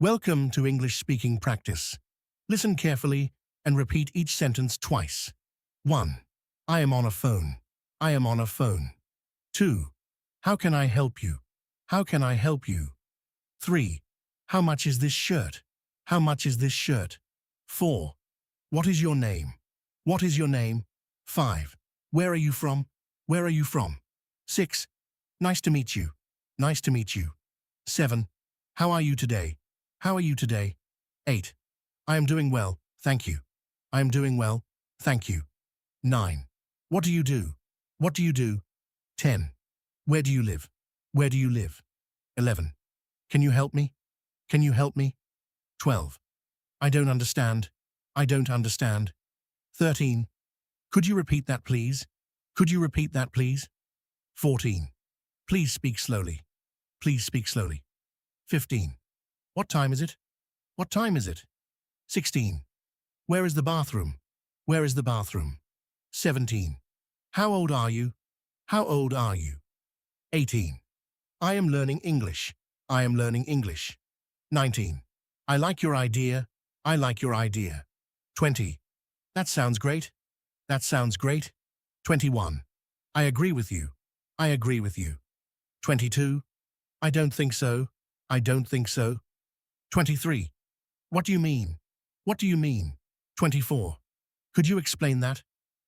Welcome to English speaking practice. Listen carefully and repeat each sentence twice. 1. I am on a phone. I am on a phone. 2. How can I help you? How can I help you? 3. How much is this shirt? How much is this shirt? 4. What is your name? What is your name? 5. Where are you from? Where are you from? 6. Nice to meet you. Nice to meet you. 7. How are you today? How are you today? 8. I am doing well, thank you. I am doing well, thank you. 9. What do you do? What do you do? 10. Where do you live? Where do you live? 11. Can you help me? Can you help me? 12. I don't understand. I don't understand. 13. Could you repeat that, please? Could you repeat that, please? 14. Please speak slowly. Please speak slowly. 15. What time is it? What time is it? 16. Where is the bathroom? Where is the bathroom? 17. How old are you? How old are you? 18. I am learning English. I am learning English. 19. I like your idea. I like your idea. 20. That sounds great. That sounds great. 21. I agree with you. I agree with you. 22. I don't think so. I don't think so. 23. What do you mean? What do you mean? 24. Could you explain that?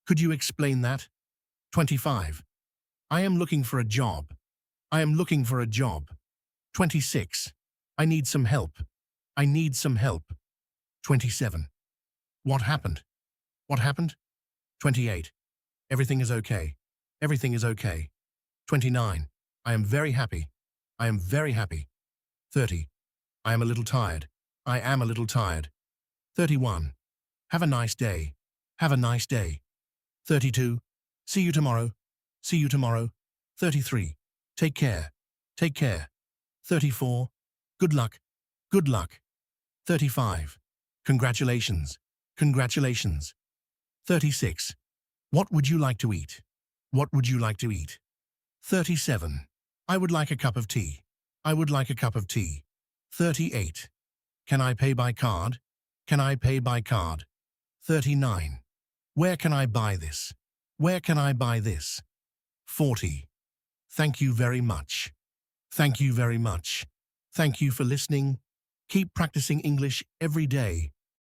Could you explain that? 25. I am looking for a job. I am looking for a job. 26. I need some help. I need some help. 27. What happened? What happened? 28. Everything is okay. Everything is okay. 29. I am very happy. I am very happy. 30. I am a little tired. I am a little tired. 31. Have a nice day. Have a nice day. 32. See you tomorrow. See you tomorrow. 33. Take care. Take care. 34. Good luck. Good luck. 35. Congratulations. Congratulations. 36. What would you like to eat? What would you like to eat? 37. I would like a cup of tea. I would like a cup of tea. 38. Can I pay by card? Can I pay by card? 39. Where can I buy this? Where can I buy this? 40. Thank you very much. Thank you very much. Thank you for listening. Keep practicing English every day.